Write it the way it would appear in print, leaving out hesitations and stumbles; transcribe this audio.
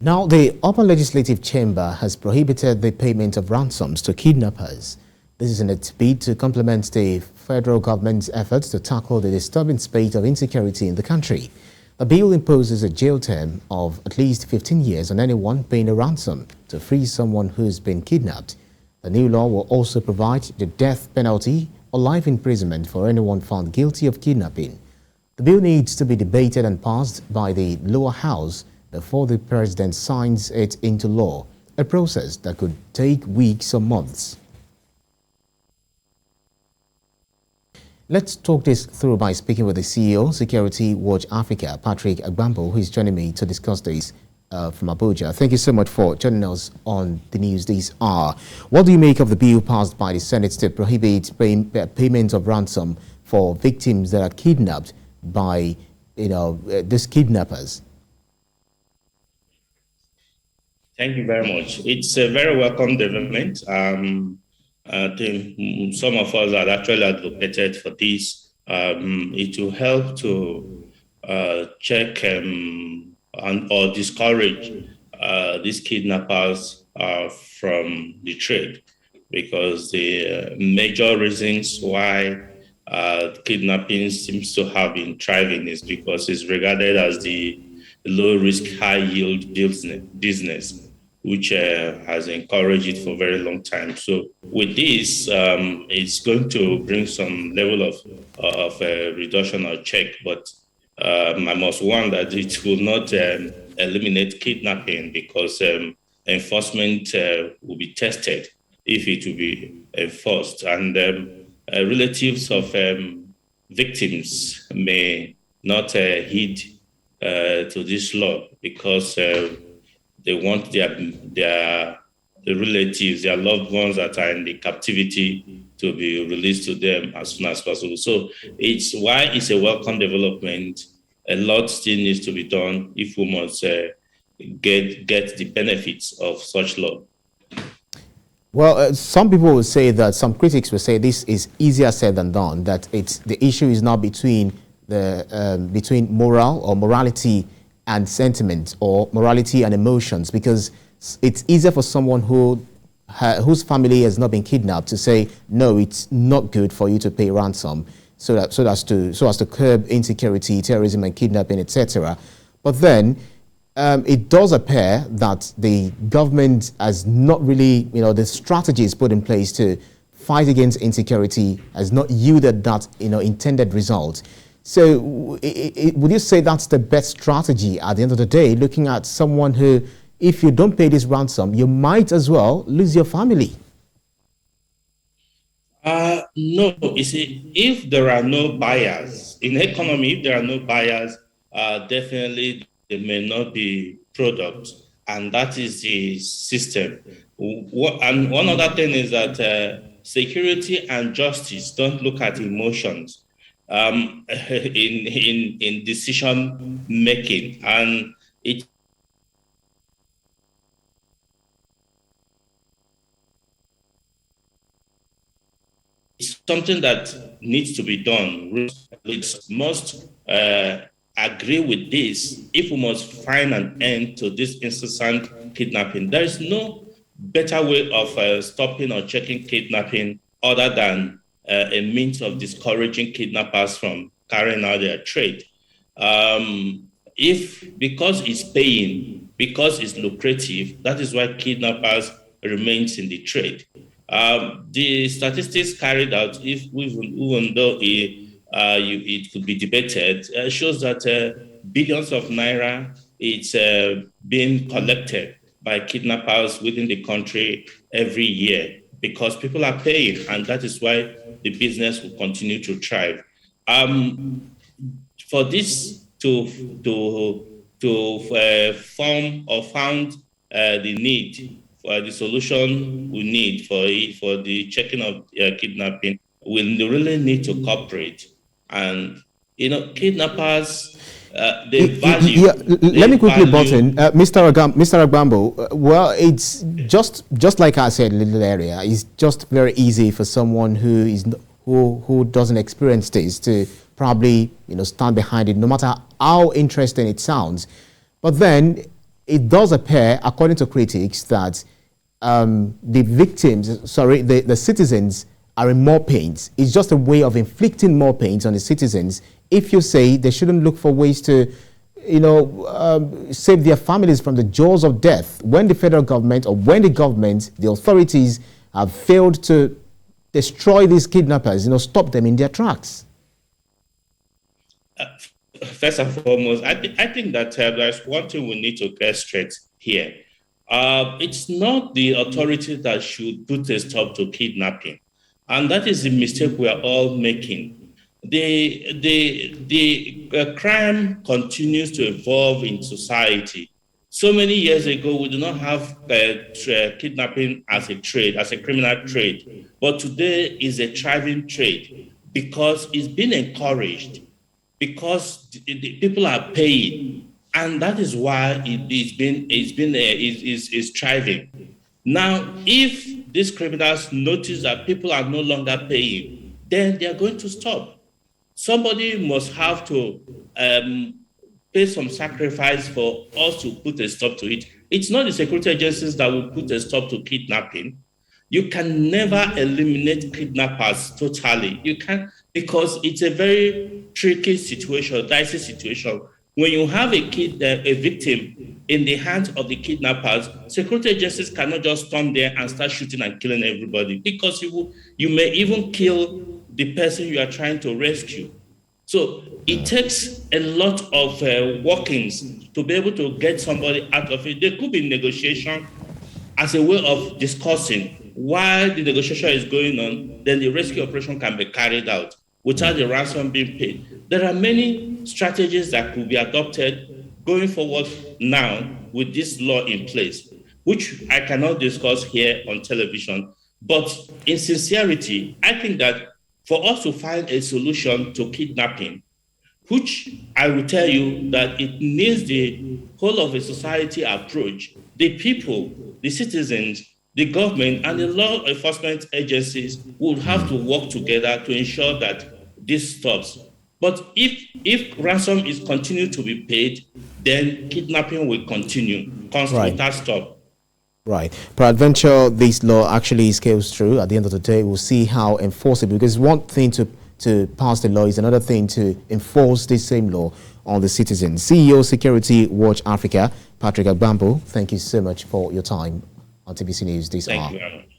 Now, the Upper Legislative Chamber has prohibited the payment of ransoms to kidnappers. This is in its bid to complement the federal government's efforts to tackle the disturbing spate of insecurity in the country. The bill imposes a jail term of at least 15 years on anyone paying a ransom to free someone who's been kidnapped. The new law will also provide the death penalty or life imprisonment for anyone found guilty of kidnapping. The bill needs to be debated and passed by the lower house before the president signs it into law, a process that could take weeks or months. Let's talk this through by speaking with the CEO, Security Watch Africa, Patrick Agbambo, who is joining me to discuss this from Abuja. Thank you so much for joining us on the news this hour. What do you make of the bill passed by the Senate to prohibit payment of ransom for victims that are kidnapped by, these kidnappers? Thank you very much. It's a very welcome development. I think some of us have actually advocated for this. It will help to check or discourage these kidnappers from the trade, because the major reasons why kidnapping seems to have been thriving is because it's regarded as the low-risk, high-yield business, which has encouraged it for a very long time. So with this, it's going to bring some level of reduction or check, but I must warn that it will not eliminate kidnapping, because enforcement will be tested if it will be enforced. And relatives of victims may not heed to this law, because they want their relatives, their loved ones that are in the captivity, to be released to them as soon as possible. So it's why it's a welcome development. A lot still needs to be done if we must get the benefits of such law. Well, some people will say that, some critics will say this is easier said than done, that the issue is now between moral or morality and sentiment, or morality and emotions, because it's easier for someone whose family has not been kidnapped to say, no, it's not good for you to pay ransom, so as to curb insecurity, terrorism and kidnapping, etc. But then it does appear that the government has not really, the strategies put in place to fight against insecurity has not yielded that, intended result. So would you say that's the best strategy at the end of the day, looking at someone who, if you don't pay this ransom, you might as well lose your family? No, you see, if there are no buyers in the economy, if there are no buyers, definitely there may not be product, and that is the system. And one other thing is that security and justice don't look at emotions in decision making, and it's something that needs to be done. We must agree with this if we must find an end to this incessant kidnapping. There is no better way of stopping or checking kidnapping other than a means of discouraging kidnappers from carrying out their trade. Because it's paying, because it's lucrative, that is why kidnappers remains in the trade. The statistics carried out, even though it could be debated, shows that billions of naira it's being collected by kidnappers within the country every year, because people are paying, and that is why the business will continue to thrive. For this to form or found the need for the solution we need for the checking of kidnapping, we really need to cooperate. And kidnappers, they value. Let me quickly butt in, Mr. Agbambo. Well, it's just like I said a little earlier. It's just very easy for someone who doesn't experience this to probably stand behind it, no matter how interesting it sounds. But then it does appear, according to critics, that the victims, sorry, the citizens are in more pains. It's just a way of inflicting more pains on the citizens. If you say they shouldn't look for ways to, save their families from the jaws of death, when the federal government or when the government, the authorities have failed to destroy these kidnappers, stop them in their tracks. First and foremost, I think that there's one thing we need to get straight here. It's not the authorities that should put a stop to kidnapping. And that is the mistake we are all making. The crime continues to evolve in society. So many years ago, we did not have kidnapping as a trade, as a criminal trade. But today is a thriving trade because it's been encouraged, because the people are paying, and that is why it's thriving. Now, if these criminals notice that people are no longer paying, then they are going to stop. Somebody must have to pay some sacrifice for us to put a stop to it. It's not the security agencies that will put a stop to kidnapping. You can never eliminate kidnappers totally. You can't, because it's a very tricky situation, dicey situation. When you have a victim in the hands of the kidnappers, security agencies cannot just storm there and start shooting and killing everybody, because you may even kill the person you are trying to rescue. So it takes a lot of workings to be able to get somebody out of it. There could be negotiation as a way of discussing. While the negotiation is going on, then the rescue operation can be carried out without the ransom being paid. There are many strategies that could be adopted going forward now with this law in place, which I cannot discuss here on television. But in sincerity, I think that for us to find a solution to kidnapping, which I will tell you that it needs the whole of a society approach, the people, the citizens, the government, and the law enforcement agencies would have to work together to ensure that this stops. But if ransom is continued to be paid, then kidnapping will continue constantly without stop. Right. Peradventure, this law actually scales through. At the end of the day, we'll see how enforceable, because one thing to pass the law is another thing to enforce this same law on the citizens. CEO Security Watch Africa, Patrick Agbampo, thank you so much for your time on TBC News this hour. Thank you very much.